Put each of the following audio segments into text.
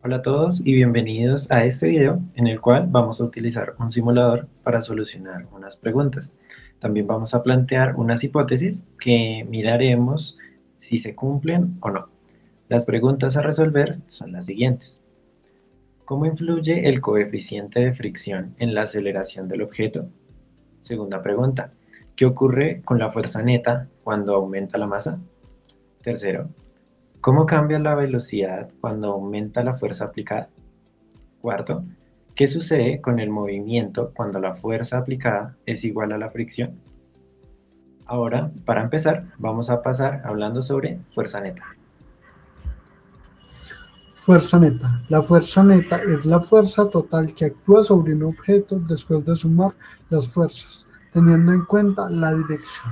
Hola a todos y bienvenidos a este video en el cual vamos a utilizar un simulador para solucionar unas preguntas. También vamos a plantear unas hipótesis que miraremos si se cumplen o no. Las preguntas a resolver son las siguientes. ¿Cómo influye el coeficiente de fricción en la aceleración del objeto? Segunda pregunta. ¿Qué ocurre con la fuerza neta cuando aumenta la masa? Tercero. ¿Cómo cambia la velocidad cuando aumenta la fuerza aplicada? Cuarto, ¿qué sucede con el movimiento cuando la fuerza aplicada es igual a la fricción? Ahora, para empezar, vamos a pasar hablando sobre fuerza neta. Fuerza neta. La fuerza neta es la fuerza total que actúa sobre un objeto después de sumar las fuerzas, teniendo en cuenta la dirección.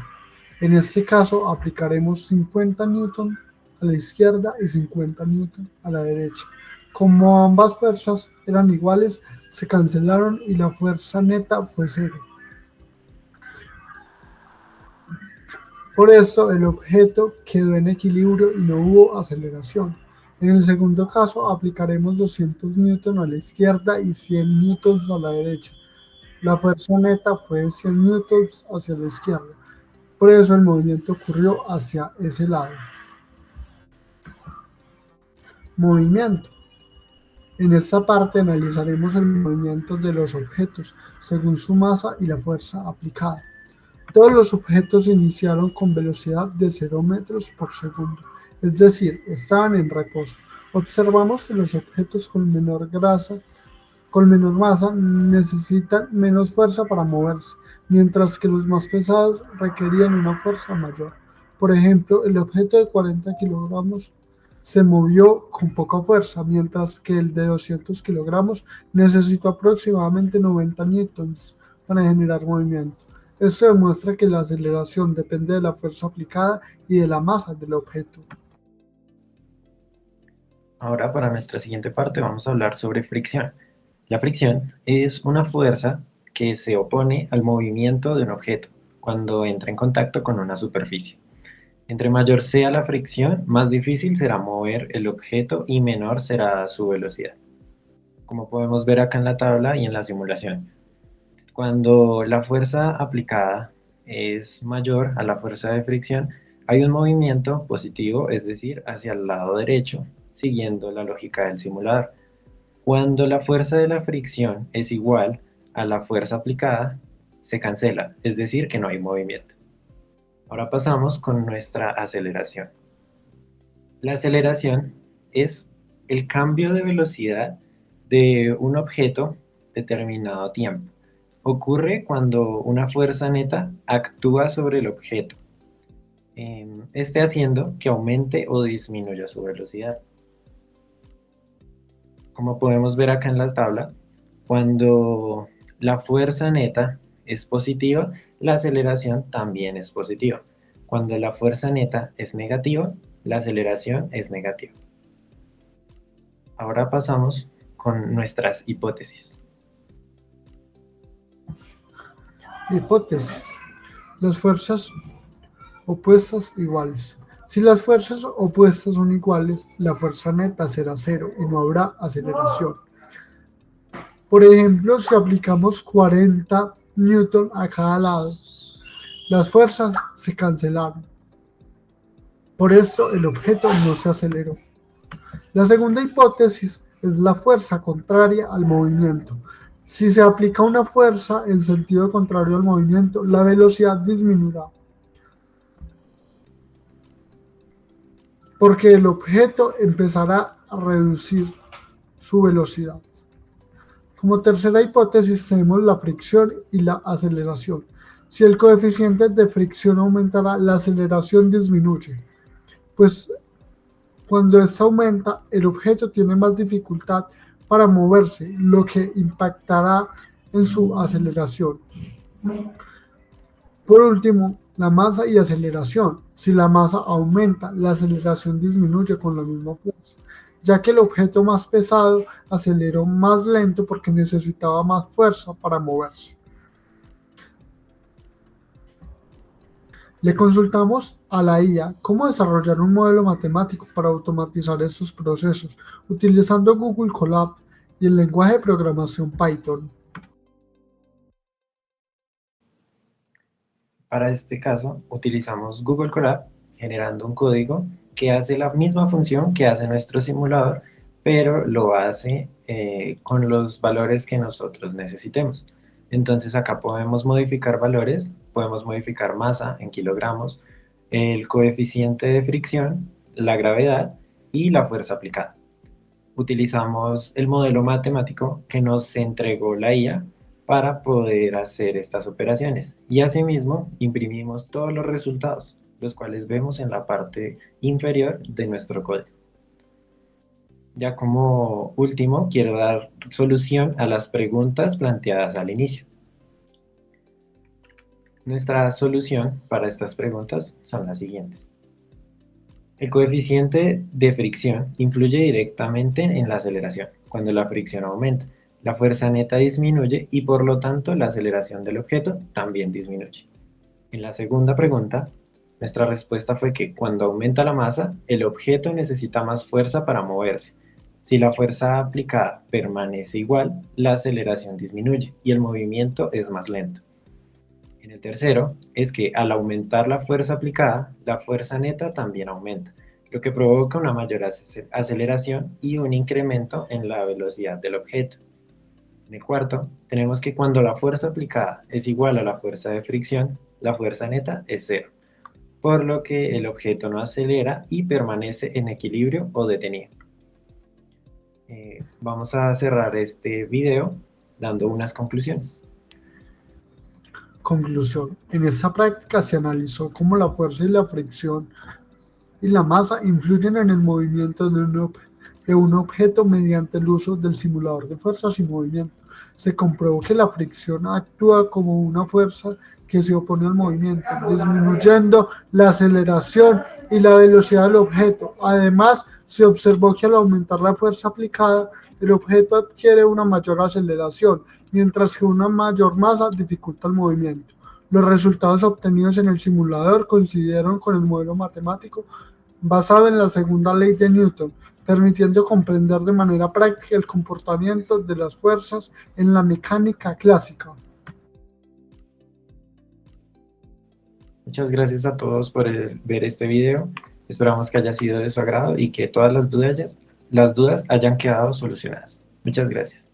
En este caso, aplicaremos 50 newton a la izquierda y 50 newton a la derecha. Como ambas fuerzas eran iguales, se cancelaron y la fuerza neta fue cero. Por esto, el objeto quedó en equilibrio y no hubo aceleración. En el segundo caso, aplicaremos 200 newton a la izquierda y 100 newtons a la derecha. La fuerza neta fue de 100 newtons hacia la izquierda. Por eso el movimiento ocurrió hacia ese lado. Movimiento. En esta parte analizaremos el movimiento de los objetos según su masa y la fuerza aplicada. Todos los objetos iniciaron con velocidad de 0 metros por segundo, es decir, estaban en reposo. Observamos que los objetos con menor masa necesitan menos fuerza para moverse, mientras que los más pesados requerían una fuerza mayor. Por ejemplo, el objeto de 40 kilogramos se movió con poca fuerza, mientras que el de 200 kilogramos necesitó aproximadamente 90 newtons para generar movimiento. Esto demuestra que la aceleración depende de la fuerza aplicada y de la masa del objeto. Ahora, para nuestra siguiente parte, vamos a hablar sobre fricción. La fricción es una fuerza que se opone al movimiento de un objeto cuando entra en contacto con una superficie. Entre mayor sea la fricción, más difícil será mover el objeto y menor será su velocidad, como podemos ver acá en la tabla y en la simulación. Cuando la fuerza aplicada es mayor a la fuerza de fricción, hay un movimiento positivo, es decir, hacia el lado derecho, siguiendo la lógica del simulador. Cuando la fuerza de la fricción es igual a la fuerza aplicada, se cancela, es decir, que no hay movimiento. Ahora pasamos con nuestra aceleración. La aceleración es el cambio de velocidad de un objeto determinado tiempo. Ocurre cuando una fuerza neta actúa sobre el objeto, esté haciendo que aumente o disminuya su velocidad. Como podemos ver acá en la tabla, cuando la fuerza neta es positiva, la aceleración también es positiva. Cuando la fuerza neta es negativa, la aceleración es negativa. Ahora pasamos con nuestras hipótesis. Hipótesis. Las fuerzas opuestas iguales. Si las fuerzas opuestas son iguales, la fuerza neta será cero y no habrá aceleración. Por ejemplo, si aplicamos 40 newton a cada lado, las fuerzas se cancelaron. Por esto el objeto no se aceleró. La segunda hipótesis es la fuerza contraria al movimiento. Si se aplica una fuerza en sentido contrario al movimiento, la velocidad disminuirá, porque el objeto empezará a reducir su velocidad. Como tercera hipótesis tenemos la fricción y la aceleración. Si el coeficiente de fricción aumentará, la aceleración disminuye, pues cuando esta aumenta, el objeto tiene más dificultad para moverse, lo que impactará en su aceleración. Por último, la masa y aceleración. Si la masa aumenta, la aceleración disminuye con la misma fuerza, ya que el objeto más pesado aceleró más lento porque necesitaba más fuerza para moverse. Le consultamos a la IA cómo desarrollar un modelo matemático para automatizar estos procesos, utilizando Google Colab y el lenguaje de programación Python. Para este caso, utilizamos Google Colab generando un código que hace la misma función que hace nuestro simulador, pero lo hace con los valores que nosotros necesitemos. Entonces acá podemos modificar valores, podemos modificar masa en kilogramos, el coeficiente de fricción, la gravedad y la fuerza aplicada. Utilizamos el modelo matemático que nos entregó la IA para poder hacer estas operaciones. Y asimismo, imprimimos todos los resultados, los cuales vemos en la parte inferior de nuestro código. Ya como último, quiero dar solución a las preguntas planteadas al inicio. Nuestra solución para estas preguntas son las siguientes. El coeficiente de fricción influye directamente en la aceleración. Cuando la fricción aumenta, la fuerza neta disminuye y por lo tanto la aceleración del objeto también disminuye. En la segunda pregunta, nuestra respuesta fue que cuando aumenta la masa, el objeto necesita más fuerza para moverse. Si la fuerza aplicada permanece igual, la aceleración disminuye y el movimiento es más lento. En el tercero, es que al aumentar la fuerza aplicada, la fuerza neta también aumenta, lo que provoca una mayor aceleración y un incremento en la velocidad del objeto. En el cuarto, tenemos que cuando la fuerza aplicada es igual a la fuerza de fricción, la fuerza neta es cero, por lo que el objeto no acelera y permanece en equilibrio o detenido. Vamos a cerrar este video dando unas conclusiones. Conclusión. En esta práctica se analizó cómo la fuerza y la fricción y la masa influyen en el movimiento de un objeto mediante el uso del simulador de fuerzas y movimiento. Se comprobó que la fricción actúa como una fuerza que se opone al movimiento, disminuyendo la aceleración y la velocidad del objeto. Además, se observó que al aumentar la fuerza aplicada, el objeto adquiere una mayor aceleración, mientras que una mayor masa dificulta el movimiento. Los resultados obtenidos en el simulador coincidieron con el modelo matemático basado en la segunda ley de Newton, permitiendo comprender de manera práctica el comportamiento de las fuerzas en la mecánica clásica. Muchas gracias a todos por ver este video. Esperamos que haya sido de su agrado y que todas las dudas hayan quedado solucionadas. Muchas gracias.